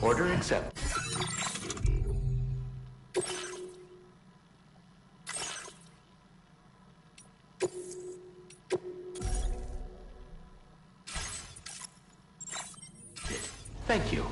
Order accepted. Thank you.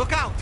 Look out!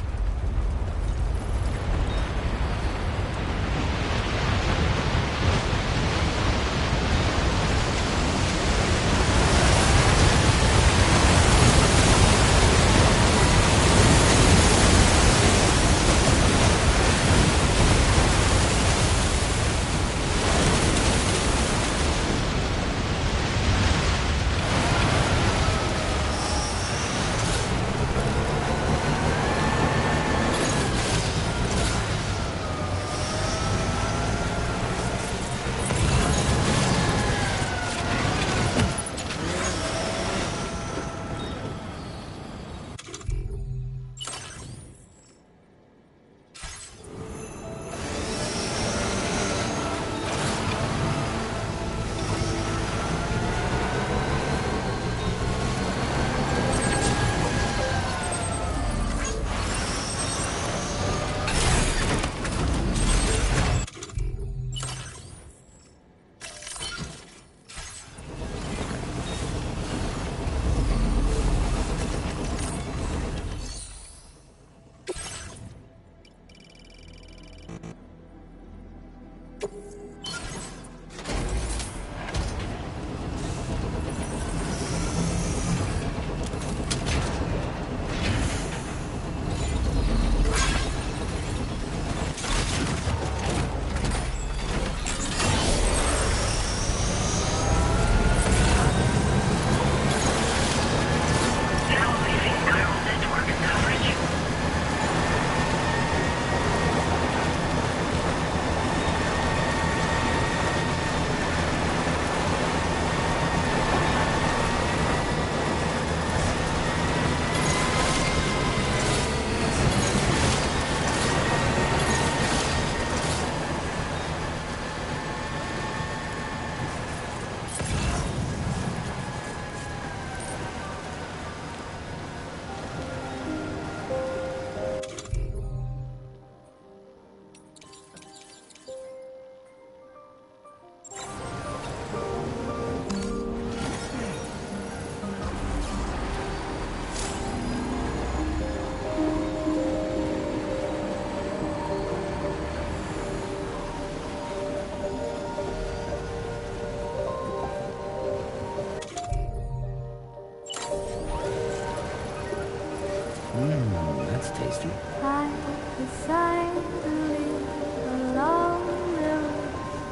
decide to live along the road,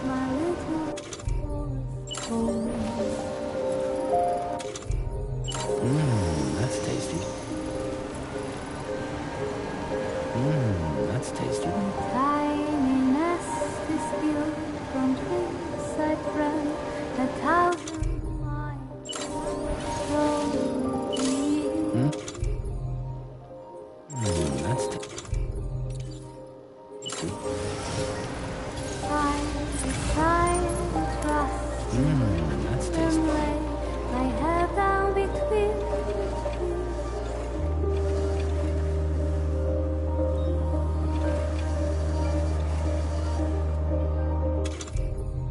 my little forest home. That's tasty. That's tasty. A tiny nest is built from twigs I ran 1,000 miles from here. That's tasty. I decide to trust That's and tasty. lay my head down between the trees.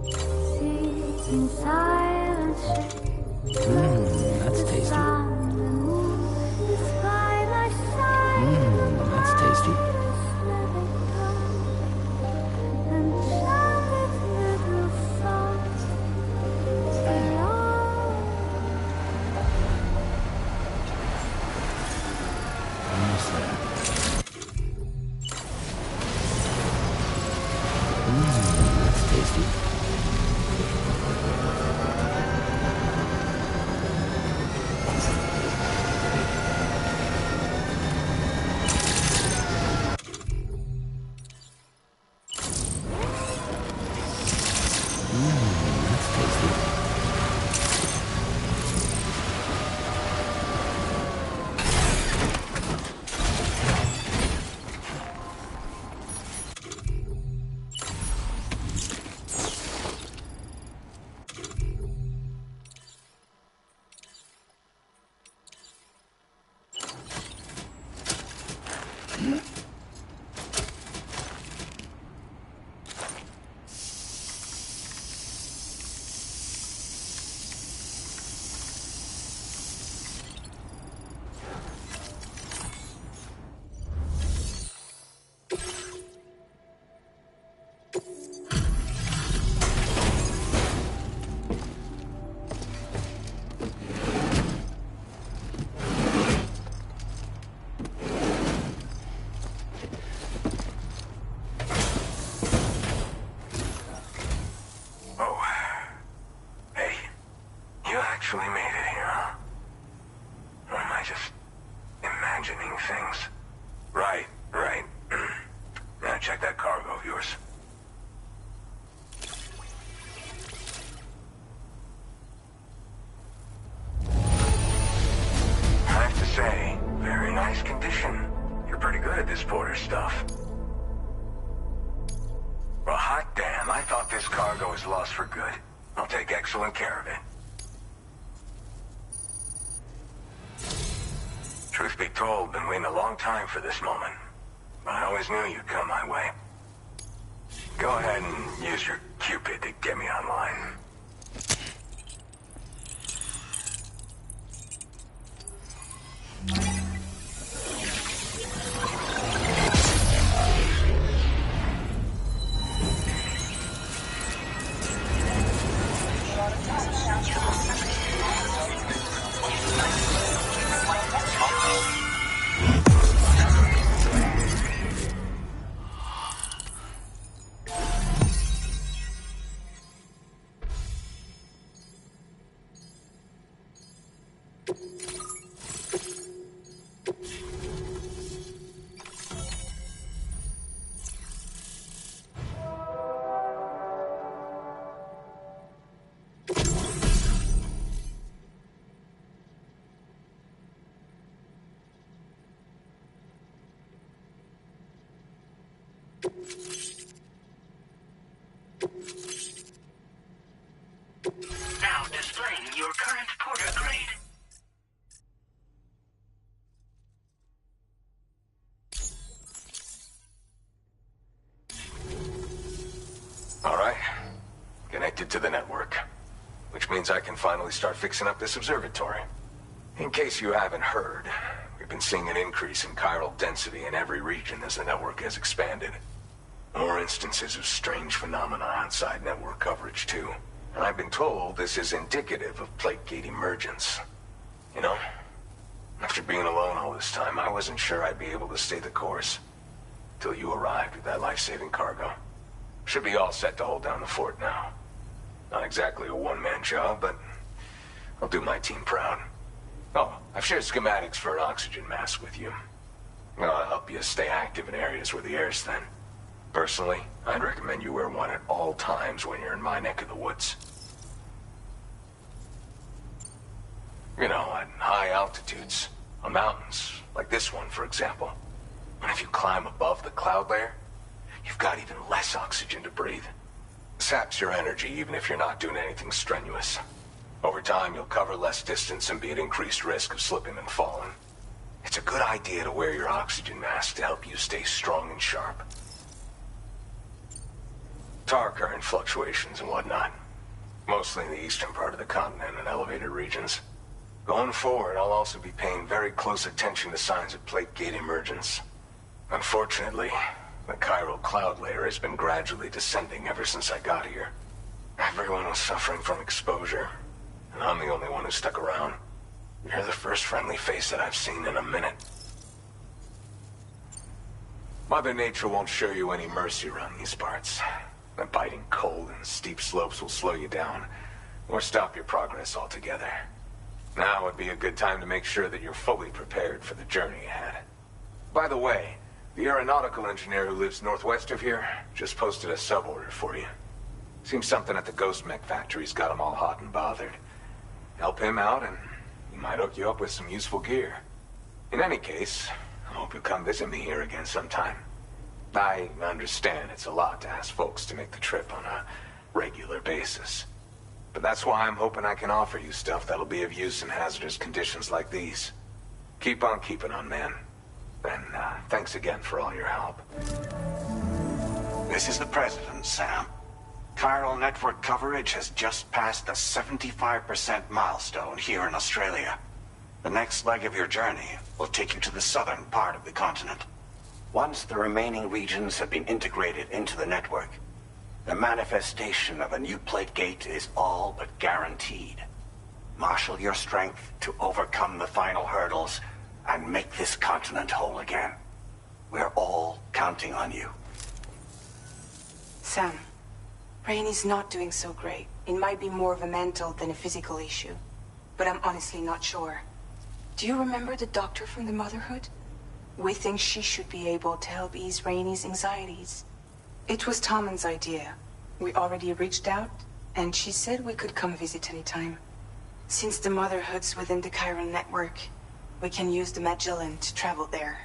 Sit in silence, That's the tasty. sun and moon is by my side. That's tasty. Just let it come and chant its little songs along. Almost there. That's tasty. That's tasty. Oh. Hey, you actually made it here, huh? Or am I just imagining things? Right. Now check that cargo of yours. I have to say, very nice condition. You're pretty good at this porter stuff. Well, hot damn, I thought this cargo was lost for good. I'll take excellent care of it. Truth be told, been waiting a long time for this moment. But I always knew you'd come my way. Go ahead and use your Cupid to get me online. Now displaying your current porter grade. All right. Connected to the network. Which means I can finally start fixing up this observatory. In case you haven't heard, we've been seeing an increase in chiral density in every region as the network has expanded. More instances of strange phenomena outside network coverage, too. And I've been told this is indicative of plate gate emergence. You know, after being alone all this time, I wasn't sure I'd be able to stay the course. till you arrived with that life-saving cargo. Should be all set to hold down the fort now. Not exactly a one-man job, but I'll do my team proud. Oh, I've shared schematics for an oxygen mask with you. I'll help you stay active in areas where the air's thin. Personally, I'd recommend you wear one at all times when you're in my neck of the woods. You know, at high altitudes, on mountains, like this one, for example. And if you climb above the cloud layer, you've got even less oxygen to breathe. Saps your energy even if you're not doing anything strenuous. Over time, you'll cover less distance and be at increased risk of slipping and falling. It's a good idea to wear your oxygen mask to help you stay strong and sharp. Tar current fluctuations and whatnot. Mostly in the eastern part of the continent and elevated regions. Going forward, I'll also be paying very close attention to signs of plate gate emergence. Unfortunately, the chiral cloud layer has been gradually descending ever since I got here. Everyone was suffering from exposure, and I'm the only one who stuck around. You're the first friendly face that I've seen in a minute. Mother Nature won't show you any mercy around these parts. The biting cold and steep slopes will slow you down, or stop your progress altogether. Now would be a good time to make sure that you're fully prepared for the journey ahead. By the way, the aeronautical engineer who lives northwest of here just posted a sub-order for you. Seems something at the Ghost Mech factory's got him all hot and bothered. Help him out and he might hook you up with some useful gear. In any case, I hope you'll come visit me here again sometime. I understand it's a lot to ask folks to make the trip on a regular basis. But that's why I'm hoping I can offer you stuff that'll be of use in hazardous conditions like these. Keep on keeping on, man. And thanks again for all your help. This is the President, Sam. Chiral network coverage has just passed the 75% milestone here in Australia. The next leg of your journey will take you to the southern part of the continent. Once the remaining regions have been integrated into the network, the manifestation of a new plate gate is all but guaranteed. Marshal your strength to overcome the final hurdles and make this continent whole again. We're all counting on you. Sam, Rainey's not doing so great. It might be more of a mental than a physical issue, but I'm honestly not sure. Do you remember the doctor from the Motherhood? We think she should be able to help ease Rainey's anxieties. It was Tommen's idea. We already reached out, and she said we could come visit anytime. Since the Motherhood's within the Chiron network, we can use the Magellan to travel there.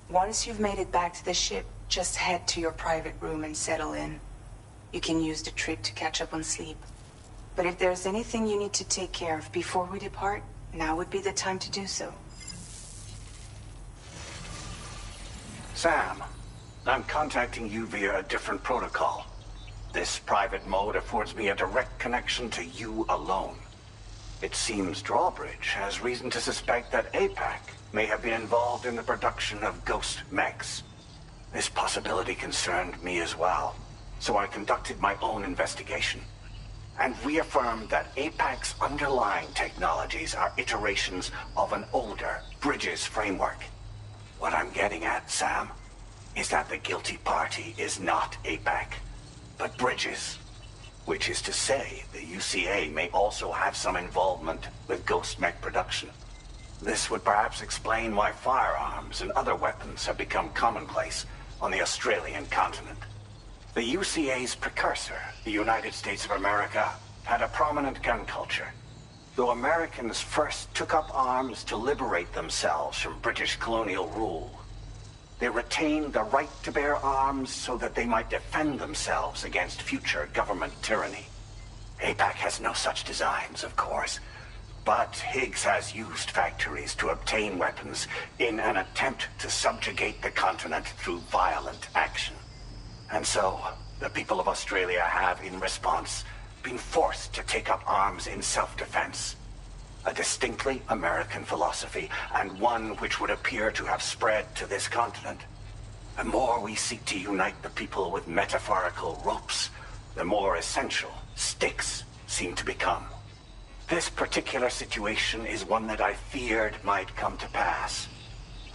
Once you've made it back to the ship, just head to your private room and settle in. You can use the trip to catch up on sleep. But if there's anything you need to take care of before we depart, now would be the time to do so. Sam, I'm contacting you via a different protocol. This private mode affords me a direct connection to you alone. It seems Drawbridge has reason to suspect that APAC may have been involved in the production of ghost mechs. This possibility concerned me as well, so I conducted my own investigation and reaffirmed that APAC's underlying technologies are iterations of an older Bridges framework. What I'm getting at, Sam, is that the guilty party is not APAC, but Bridges. Which is to say, the UCA may also have some involvement with ghost mech production. This would perhaps explain why firearms and other weapons have become commonplace on the Australian continent. The UCA's precursor, the United States of America, had a prominent gun culture. Though Americans first took up arms to liberate themselves from British colonial rule, they retained the right to bear arms so that they might defend themselves against future government tyranny. APAC has no such designs, of course, but Higgs has used factories to obtain weapons in an attempt to subjugate the continent through violent action. And so, the people of Australia have, in response, been forced to take up arms in self-defense. A distinctly American philosophy, and one which would appear to have spread to this continent. The more we seek to unite the people with metaphorical ropes, the more essential sticks seem to become. This particular situation is one that I feared might come to pass.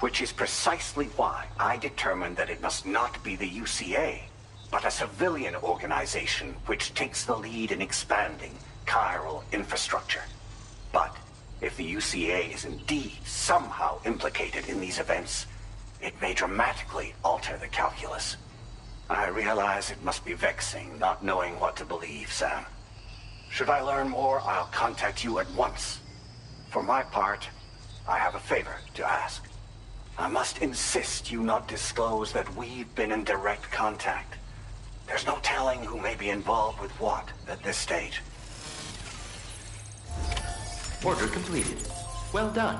Which is precisely why I determined that it must not be the UCA, but a civilian organization which takes the lead in expanding chiral infrastructure. But if the UCA is indeed somehow implicated in these events, it may dramatically alter the calculus. I realize it must be vexing not knowing what to believe, Sam. Should I learn more, I'll contact you at once. For my part, I have a favor to ask. I must insist you not disclose that we've been in direct contact. There's no telling who may be involved with what at this stage. Order completed. Well done.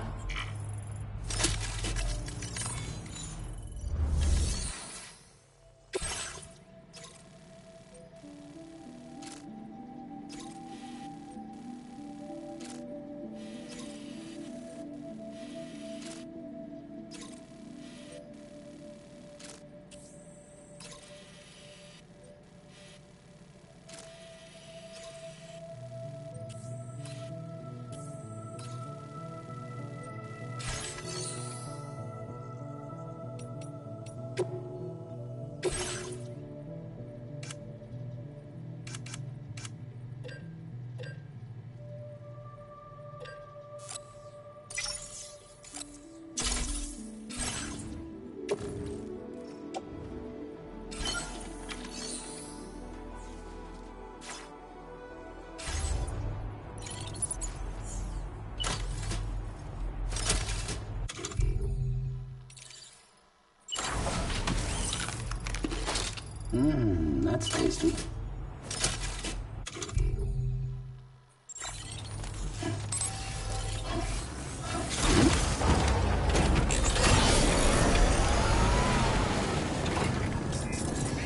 That's tasty.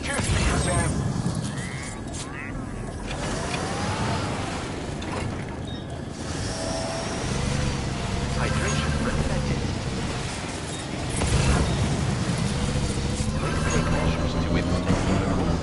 Cheers to you, Sam. Hydration recommended. Please take measures to implement the rules.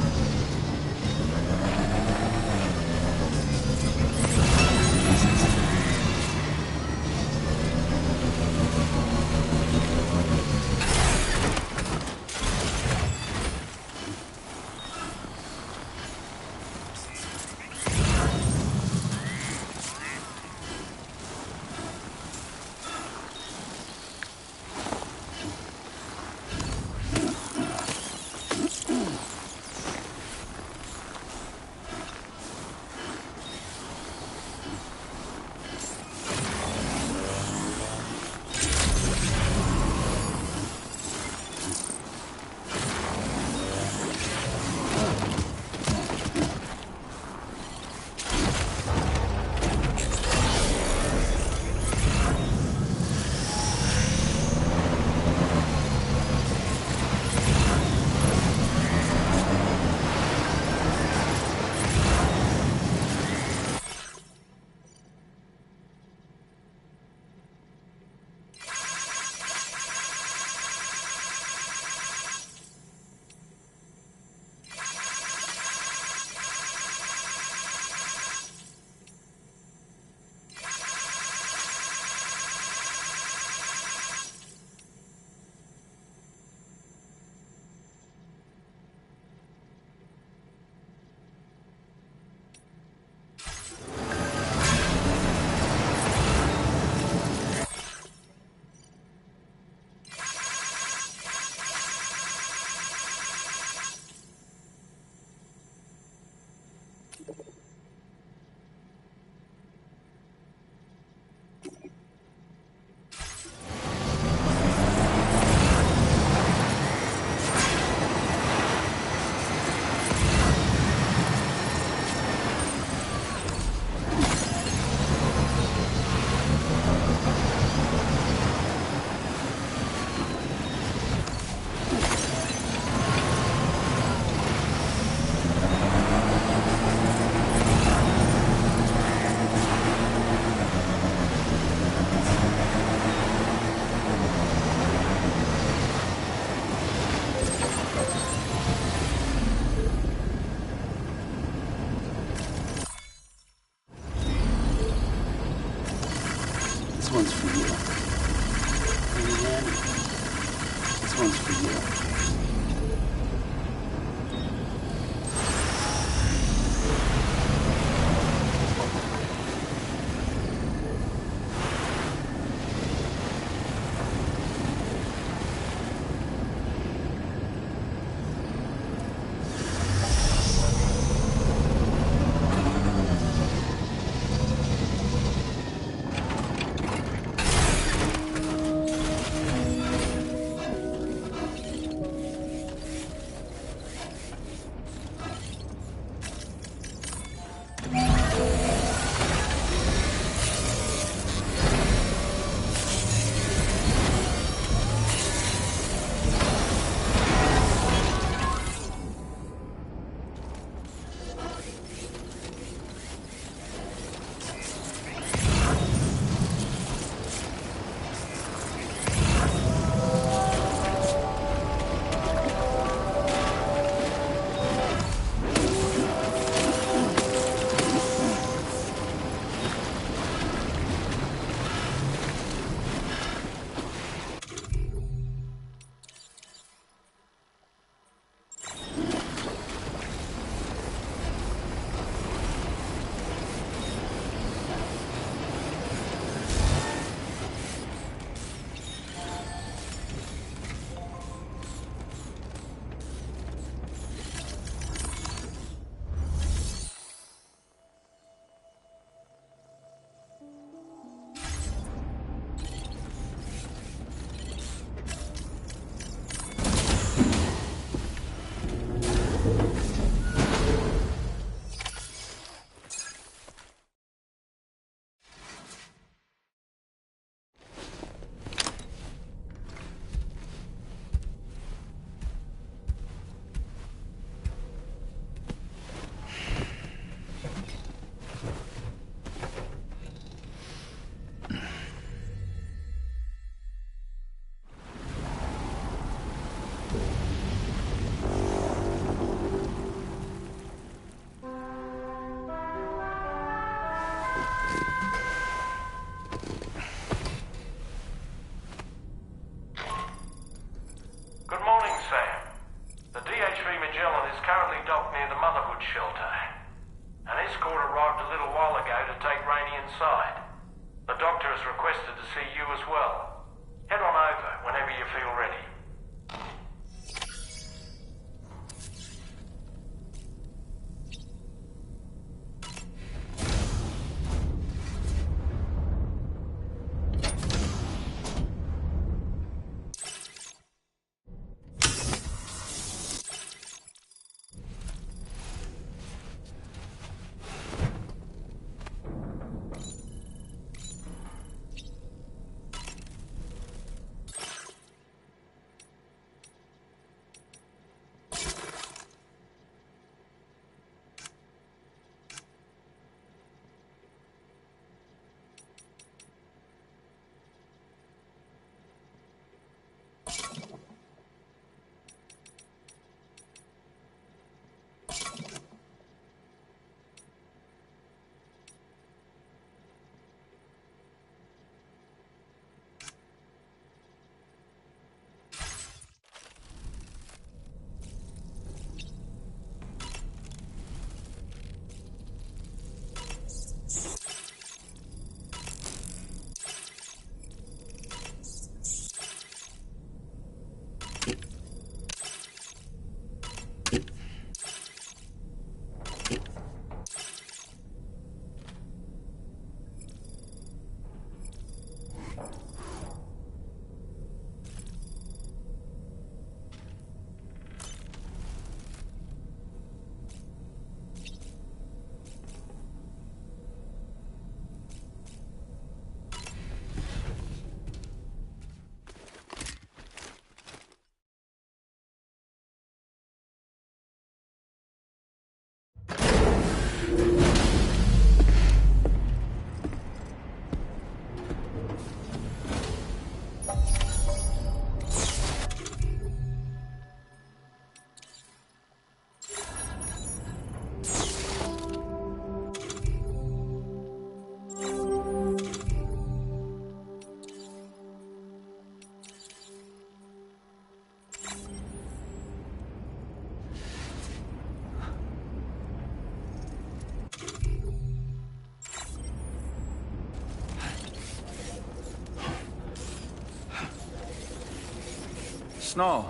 Snow.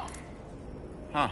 Huh.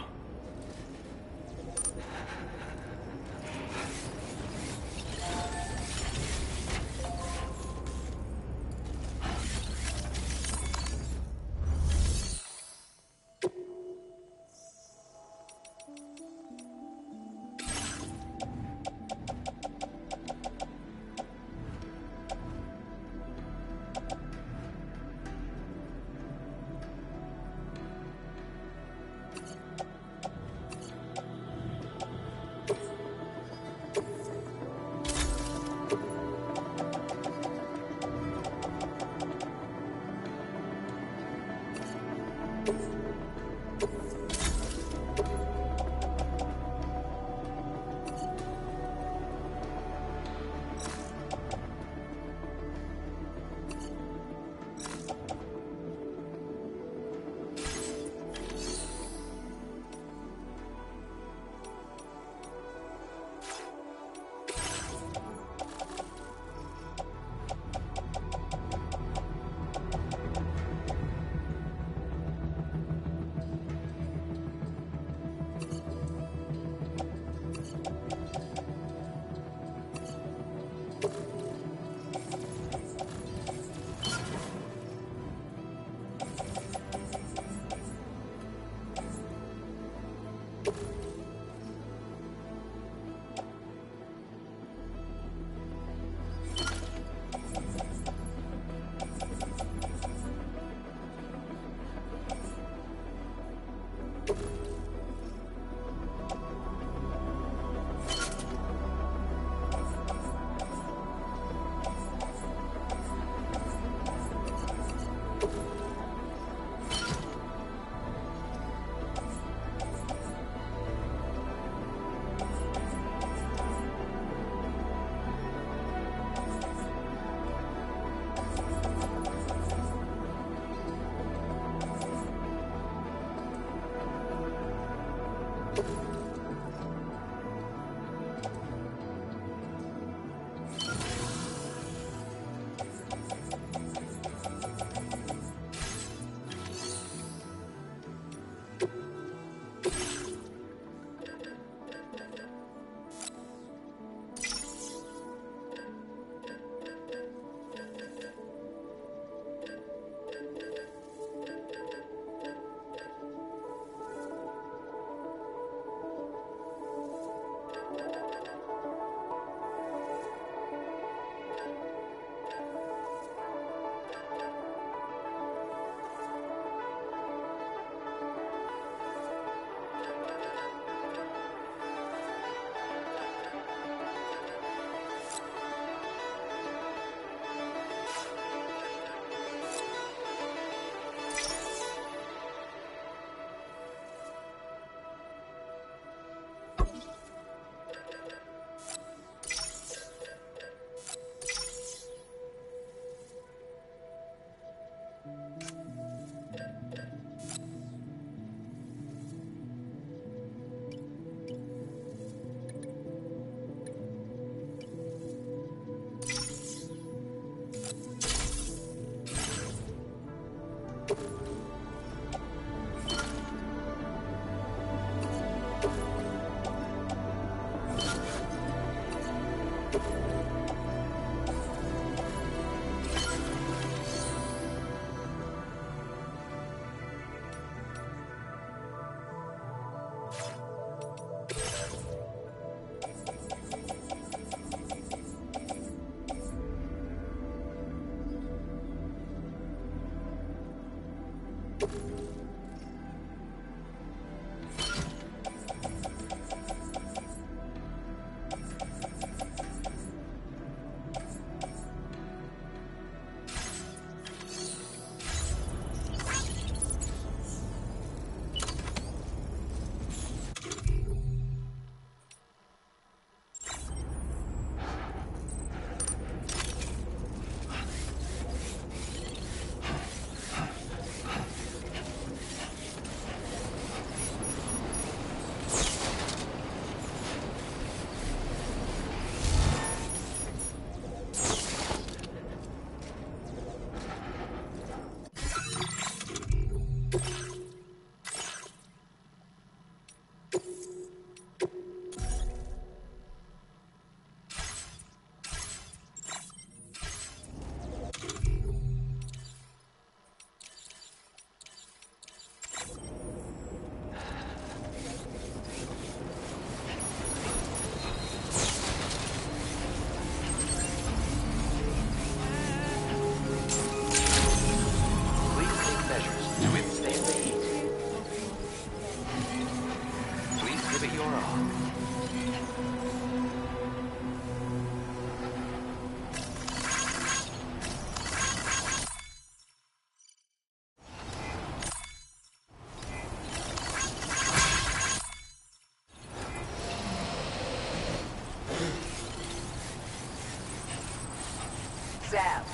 Zap.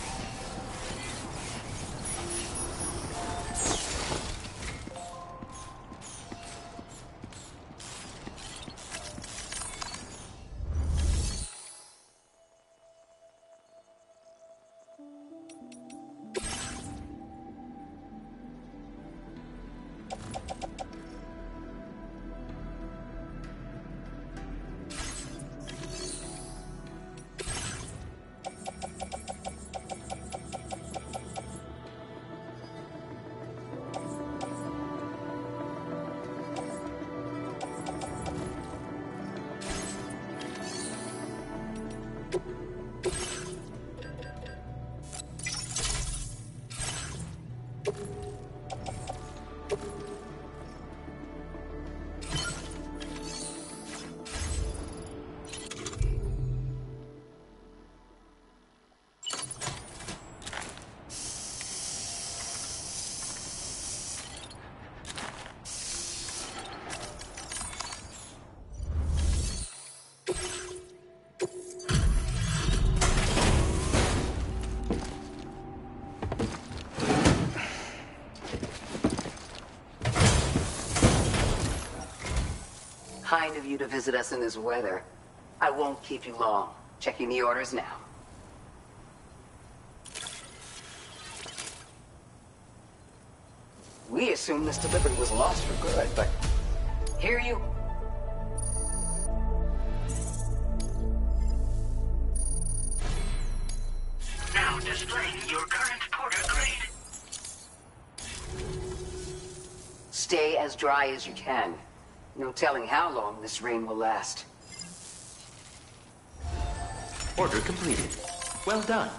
Kind of you to visit us in this weather. I won't keep you long. Checking the orders now. We assumed this delivery was lost for good, but here you... Now displaying your current porter grade. Stay as dry as you can. No telling how long this rain will last. Order completed. Well done.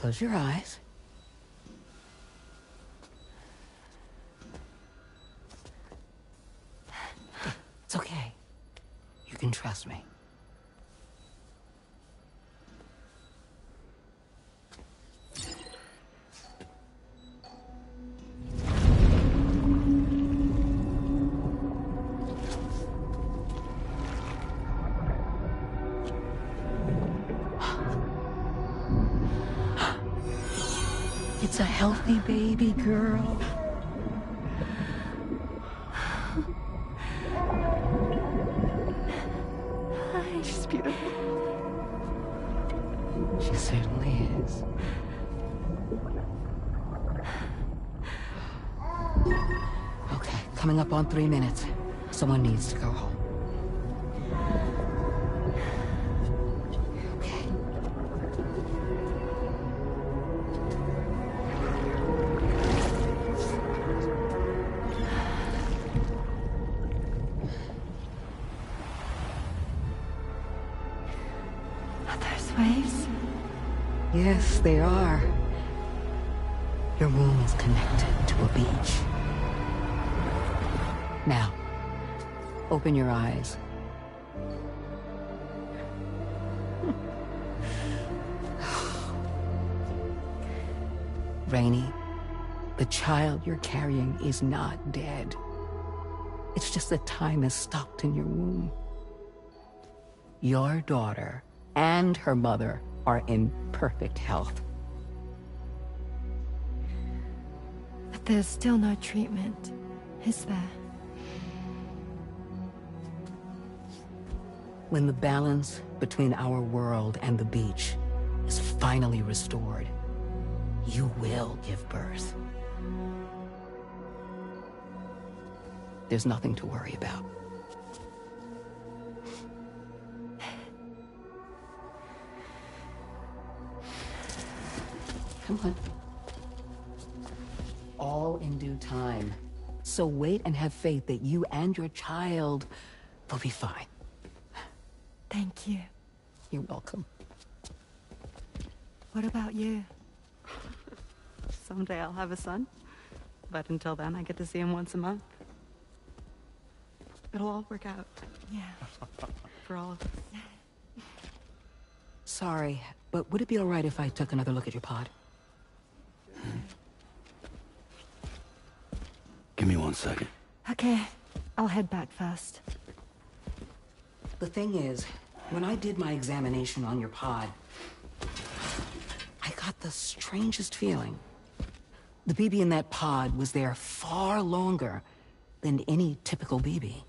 Close your eyes. It's okay. You can trust me. It's a healthy baby girl. She's beautiful. She certainly is. Okay, coming up on 3 minutes. Someone needs to go home. Are those waves? Yes, they are. Your womb is connected to a beach. Now, open your eyes. Rainey, the child you're carrying is not dead. It's just that time has stopped in your womb. Your daughter and her mother are in perfect health. But there's still no treatment, is there? When the balance between our world and the beach is finally restored, you will give birth. There's nothing to worry about. Come on. All in due time. So wait and have faith that you and your child will be fine. Thank you. You're welcome. What about you? Someday I'll have a son, but until then I get to see him once a month. It'll all work out. Yeah. For all of us. Sorry, but would it be all right if I took another look at your pod? Give me 1 second. Okay, I'll head back first. The thing is, when I did my examination on your pod, I got the strangest feeling. The BB in that pod was there far longer than any typical BB.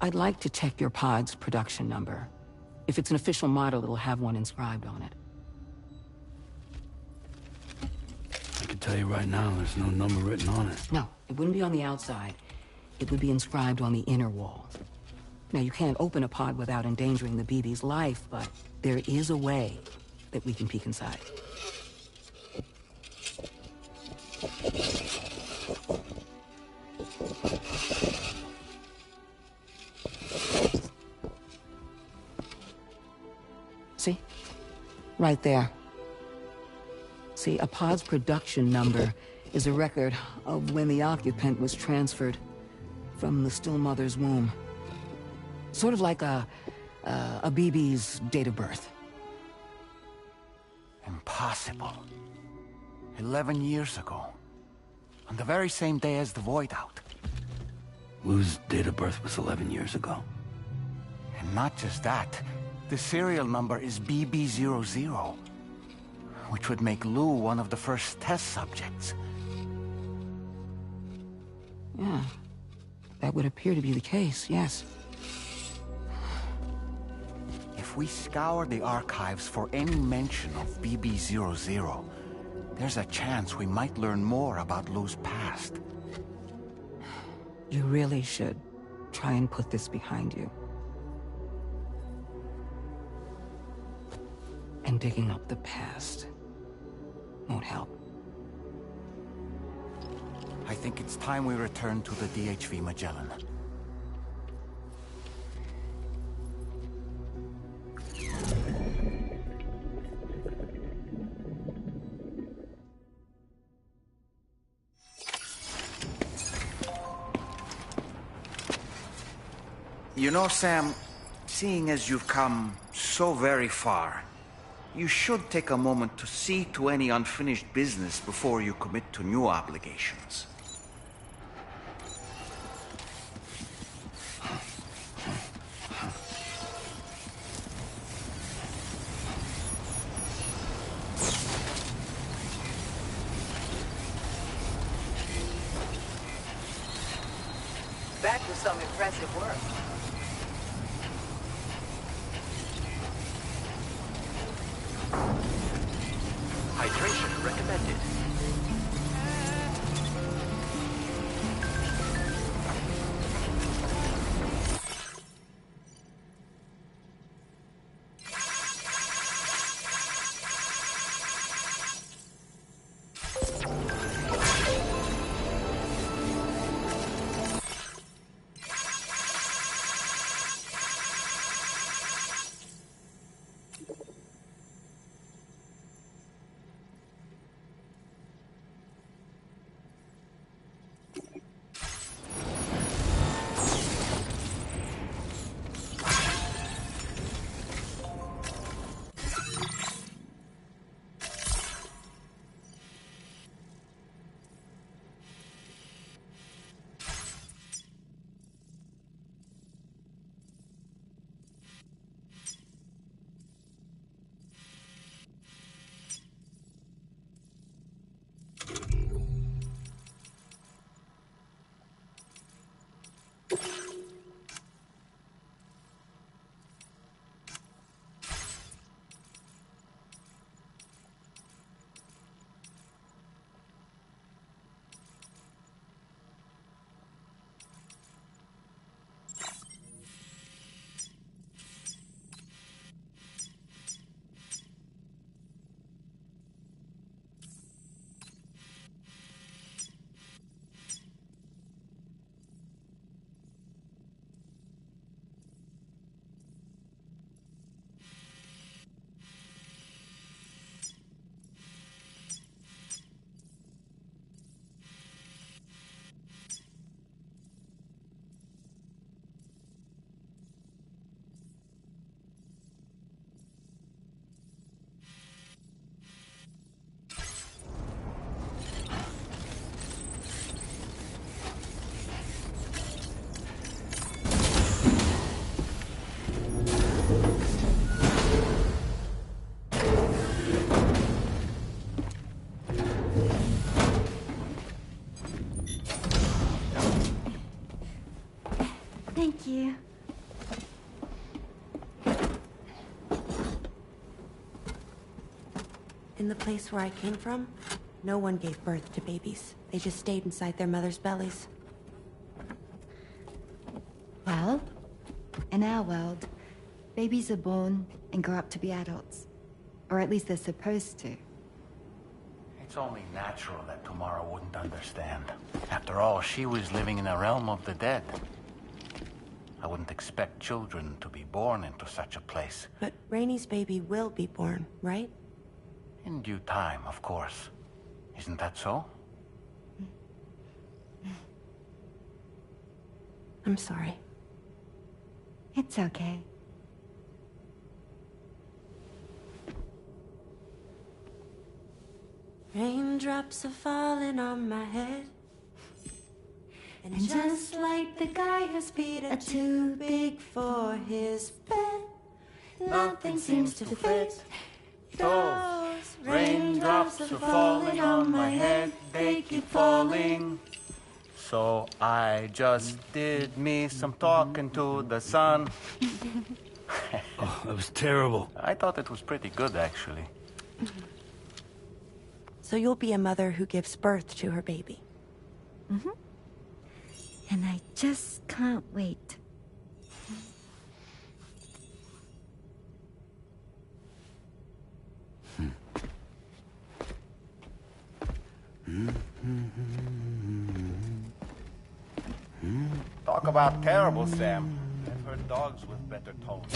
I'd like to check your pod's production number. If it's an official model, it'll have one inscribed on it. I can tell you right now, there's no number written on it. No, it wouldn't be on the outside. It would be inscribed on the inner wall. Now, you can't open a pod without endangering the BB's life, but there is a way that we can peek inside. See? Right there. See, a pod's production number is a record of when the occupant was transferred from the still mother's womb. Sort of like a BB's date of birth. Impossible. 11 years ago. On the very same day as the Void Out. Lou's date of birth was 11 years ago. And not just that, the serial number is BB00, which would make Lou one of the first test subjects. Yeah, that would appear to be the case, yes. If we scour the archives for any mention of BB00, there's a chance we might learn more about Lou's past. You really should try and put this behind you. And digging up the past won't help. I think it's time we return to the DHV Magellan. You know, Sam, seeing as you've come so very far, you should take a moment to see to any unfinished business before you commit to new obligations. That was some impressive work. Hydration recommended. In the place where I came from, no one gave birth to babies. They just stayed inside their mothers' bellies. Well, in our world, babies are born and grow up to be adults. Or at least they're supposed to. It's only natural that Tamara wouldn't understand. After all, she was living in a realm of the dead. I wouldn't expect children to be born into such a place. But Rainey's baby will be born, right? In due time, of course. Isn't that so? I'm sorry. It's okay. Raindrops are falling on my head. And just like the guy whose feet are too big for his bed, nothing seems to fit. Those raindrops are falling on my head, they keep falling. So I just did me some talking to the sun. Oh, that was terrible. I thought it was pretty good, actually. So you'll be a mother who gives birth to her baby. Mm-hmm. And I just can't wait. Talk about terrible, Sam. I've heard dogs with better tones.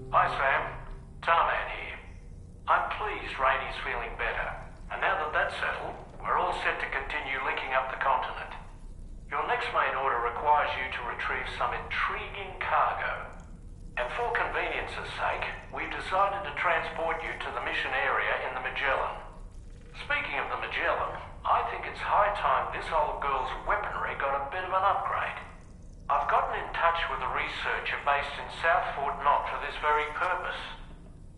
Hi, Sam. Tarman here. I'm pleased Rainey's feeling better. And now that that's settled, we're all set to continue linking up the continent. Your next main order requires you to retrieve some intriguing cargo. And for convenience's sake, we've decided to transport you to the mission area in the Magellan. Speaking of the Magellan, I think it's high time this old girl's weaponry got a bit of an upgrade. I've gotten in touch with a researcher based in South Fort Knott for this very purpose.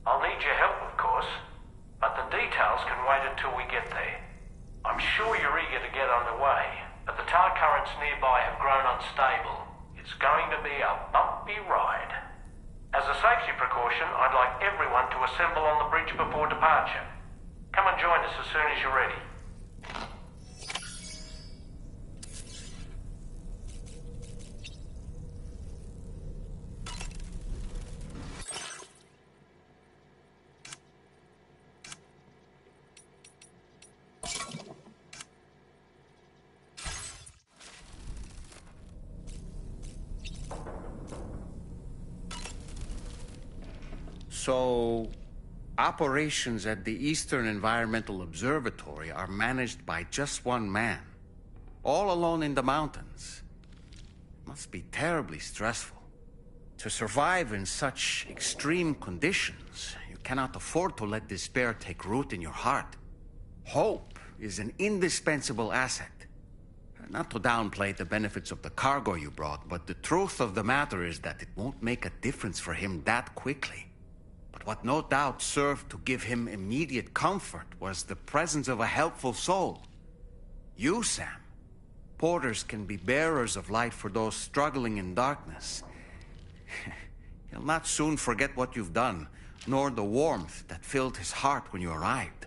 I'll need your help, of course, but the details can wait until we get there. I'm sure you're eager to get underway, but the tar currents nearby have grown unstable. It's going to be a bumpy ride. As a safety precaution, I'd like everyone to assemble on the bridge before departure. Come and join us as soon as you're ready. So, operations at the Eastern Environmental Observatory are managed by just one man, all alone in the mountains. It must be terribly stressful. To survive in such extreme conditions, you cannot afford to let despair take root in your heart. Hope is an indispensable asset. Not to downplay the benefits of the cargo you brought, but the truth of the matter is that it won't make a difference for him that quickly. But what no doubt served to give him immediate comfort was the presence of a helpful soul. You, Sam. Porters can be bearers of light for those struggling in darkness. He'll not soon forget what you've done, nor the warmth that filled his heart when you arrived.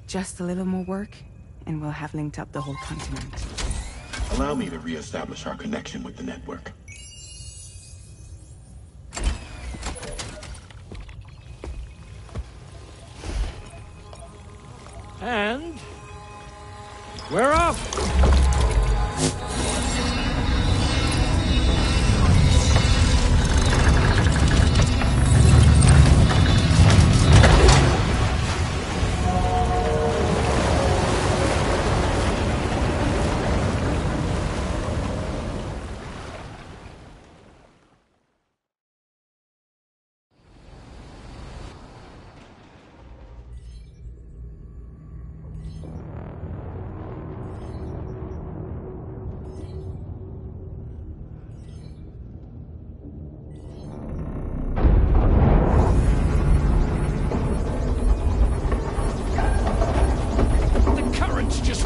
Just a little more work, and we'll have linked up the whole continent. Allow me to reestablish our connection with the network. And we're off!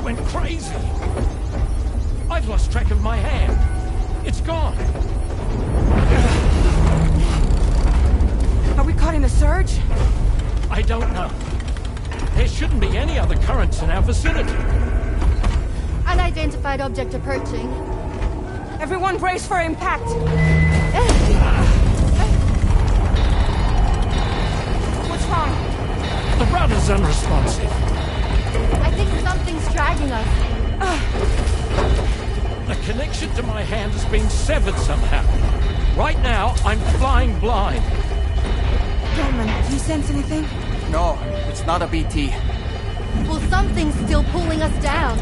Went crazy. I've lost track of my hand. It's gone. Are we caught in a surge? I don't know. There shouldn't be any other currents in our vicinity. Unidentified object approaching. Everyone brace for impact. What's wrong? The rudder's unresponsive. I think something's dragging us. The connection to my hand has been severed somehow. Right now, I'm flying blind. Roman, do you sense anything? No, it's not a BT. Well, something's still pulling us down.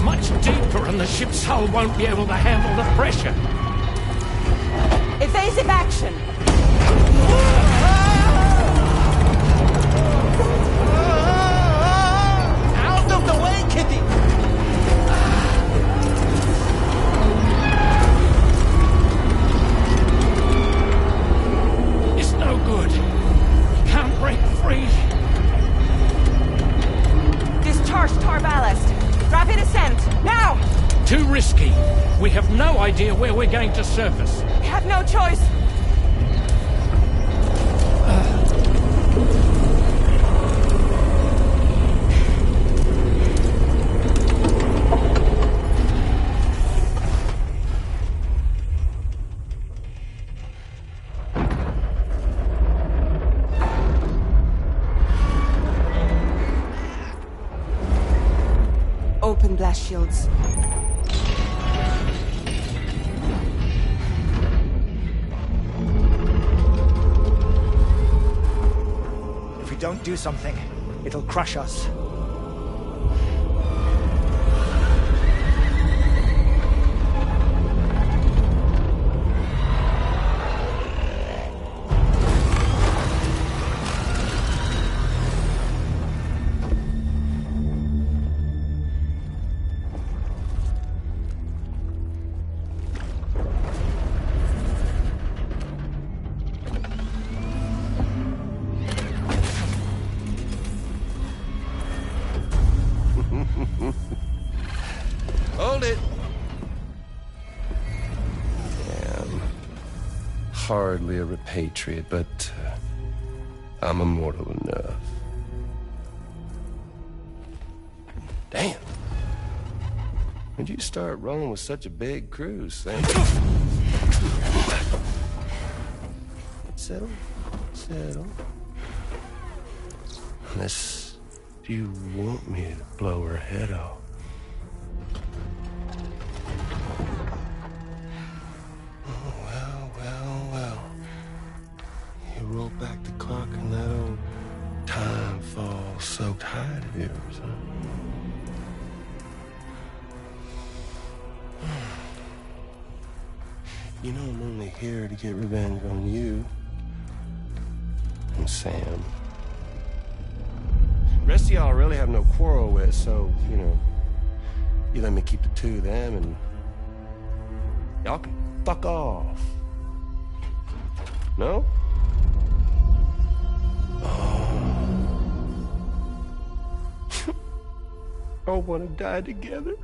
Much deeper, and the ship's hull won't be able to handle the pressure. Evasive action! Out of the way, Kitty! It's no good. Can't break free. Discharge tar ballast. Rapid ascent, now! Too risky. We have no idea where we're going to surface. We have no choice. Open blast shields. If we don't do something, it'll crush us. Hold it! Yeah, I'm hardly a repatriate, but I'm immortal enough. Damn. When'd you start rolling with such a big crew, Sam? Settle. Settle. Unless you want me to blow her head off. Roll back the clock and that old time-fall-soaked hide of yours, huh? You know I'm only here to get revenge on you and Sam. The rest of y'all really have no quarrel with, so, you know, you let me keep the two of them and y'all can fuck off. No? All want to die together.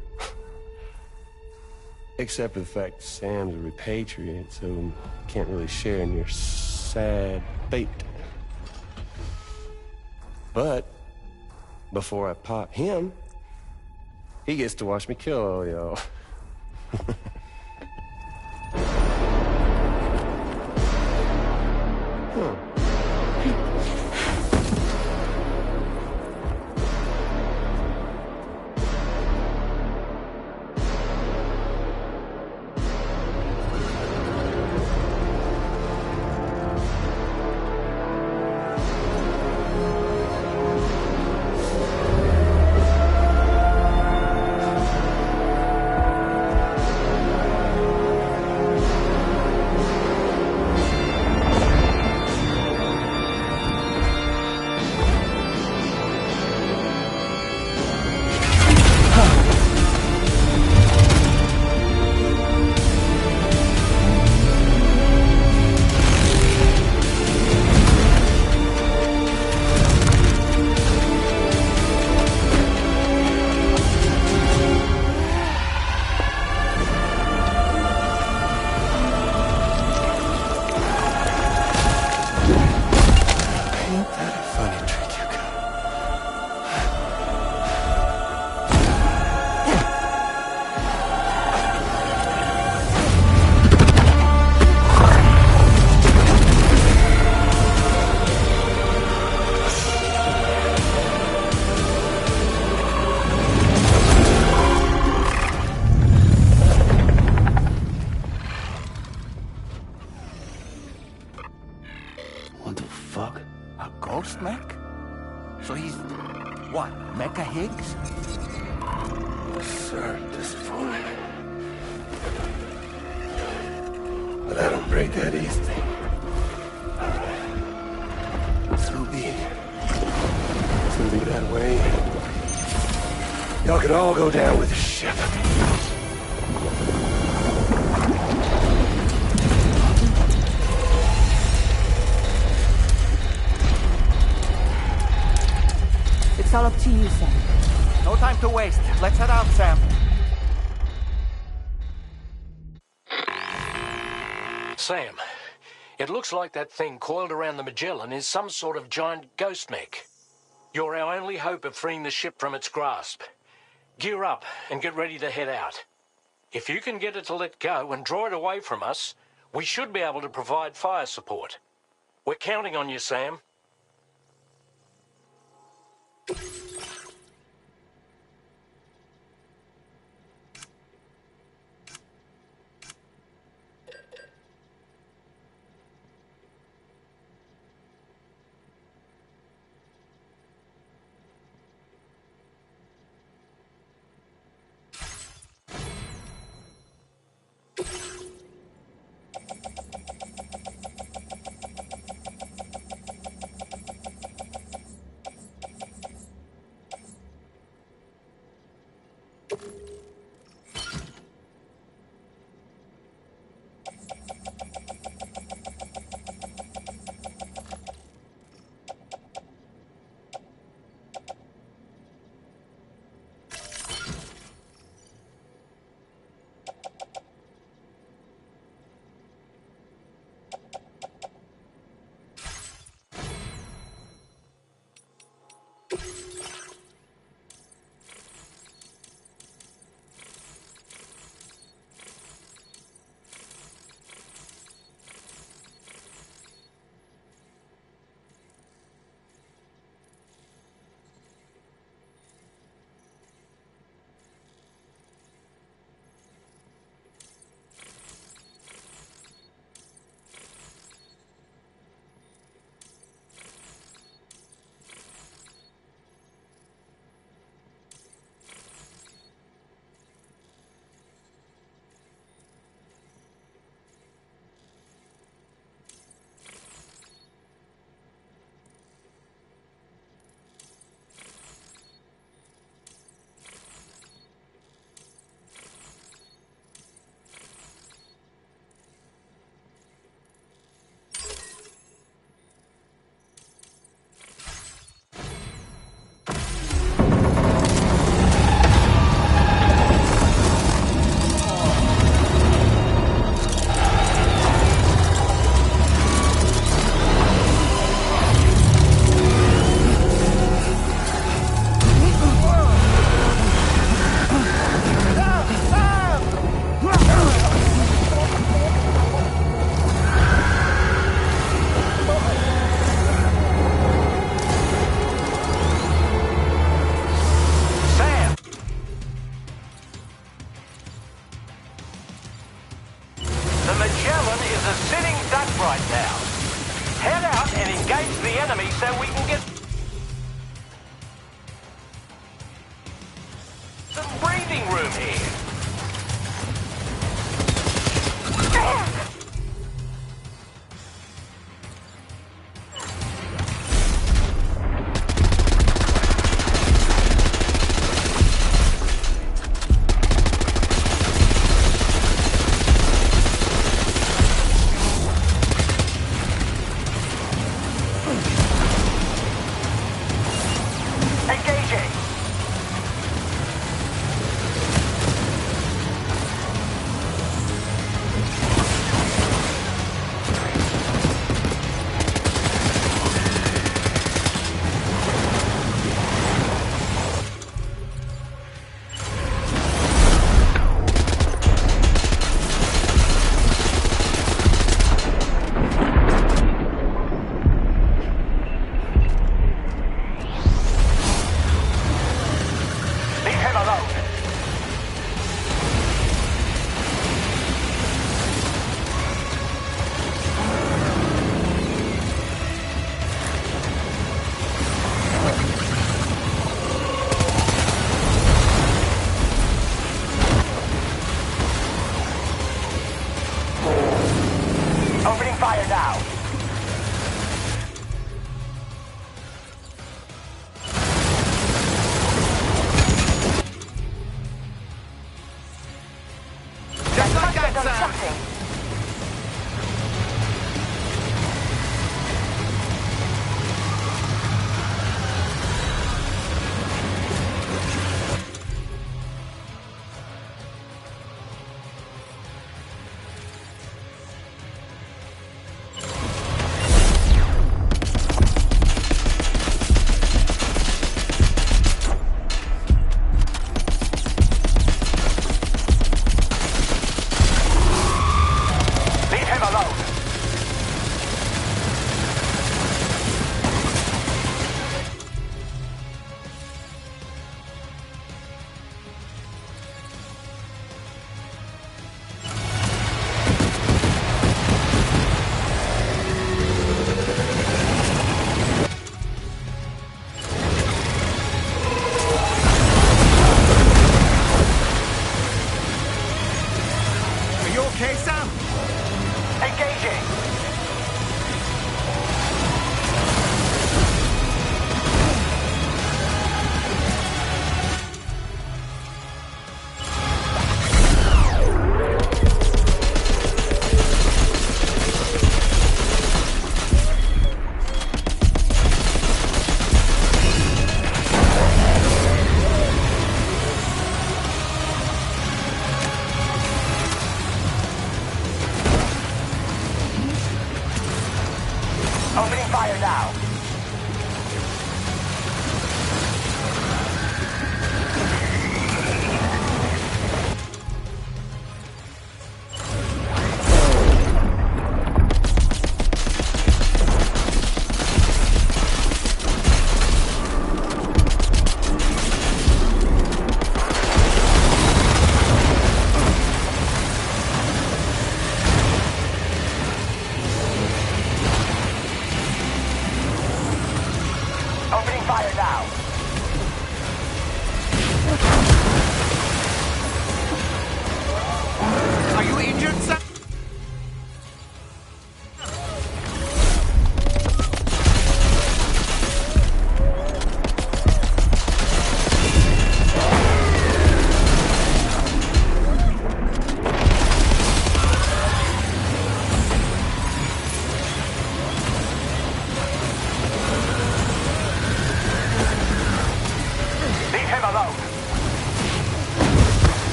Except for the fact Sam's a repatriate, so can't really share in your sad fate. But before I pop him, he gets to watch me kill all y'all. What the fuck? A ghost mech? So he's... what, Mecha Higgs? Sir, disappointed. But I don't break that easy. So be it. It's gonna be that way. Y'all could all go down with the ship. It's all up to you, Sam. No time to waste. Let's head out, Sam. Sam, it looks like that thing coiled around the Magellan is some sort of giant ghost mech. You're our only hope of freeing the ship from its grasp. Gear up and get ready to head out. If you can get it to let go and draw it away from us, we should be able to provide fire support. We're counting on you, Sam. engage the enemy so we can get some breathing room here.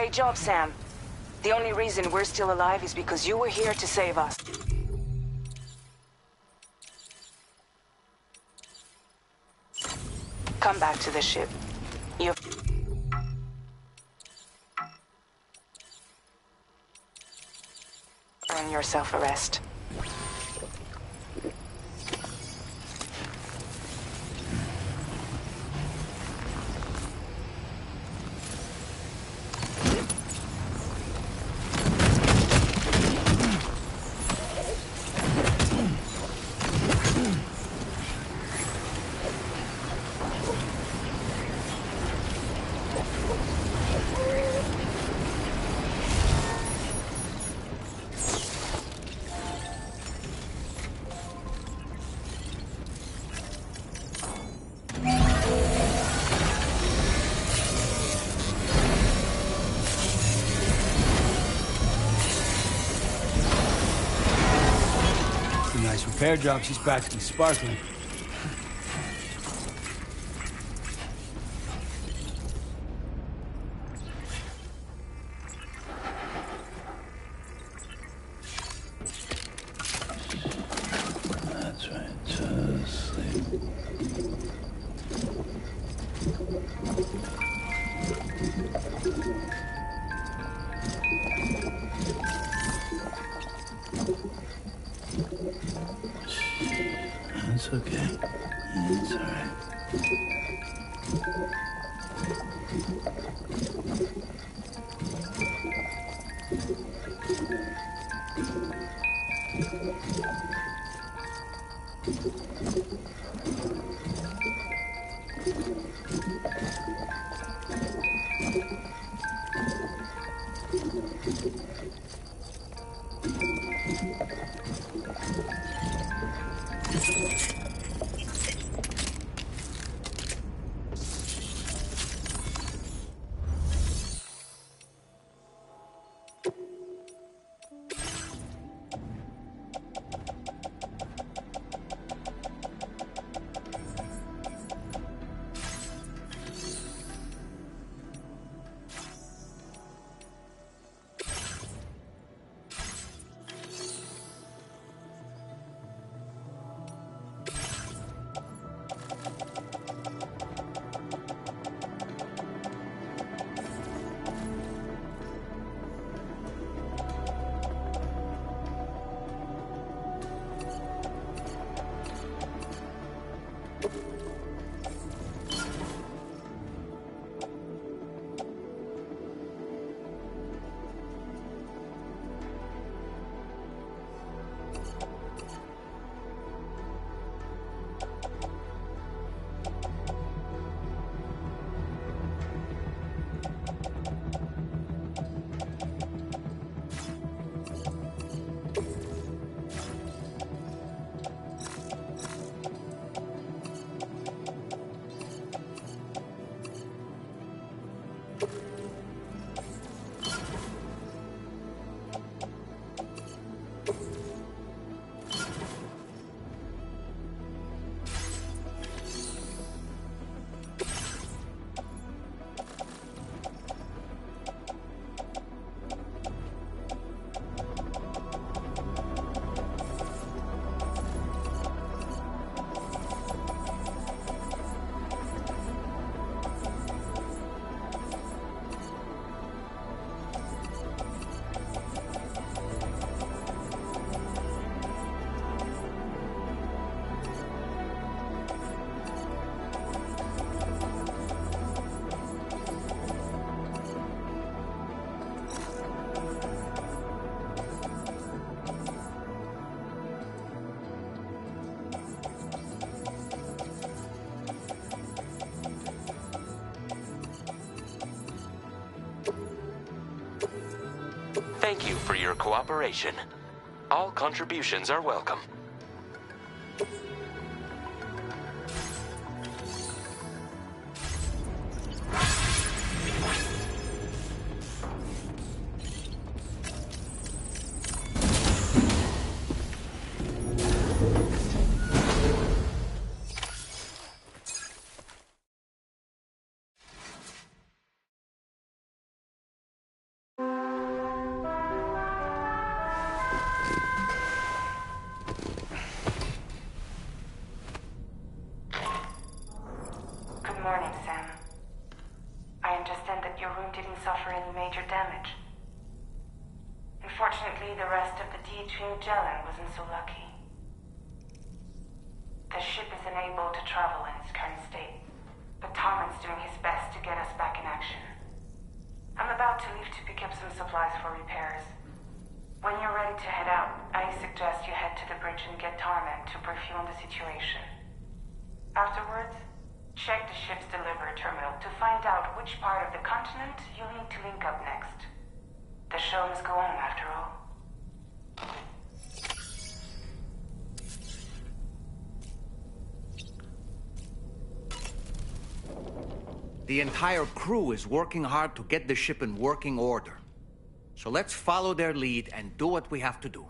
Great job, Sam. The only reason we're still alive is because you were here to save us. Come back to the ship. You... Earn yourself a rest. Nice repair job. She's practically sparkling. That's right. Just sleep. It's okay. It's alright. Thank you for your cooperation. All contributions are welcome. Magellan wasn't so lucky. The ship is unable to travel in its current state, but Tarman's doing his best to get us back in action. I'm about to leave to pick up some supplies for repairs. When you're ready to head out, I suggest you head to the bridge and get Tarman to brief you on the situation. Afterwards, check the ship's delivery terminal to find out which part of the continent you'll need to link up next. The show must go on, after all. The entire crew is working hard to get the ship in working order. So let's follow their lead and do what we have to do.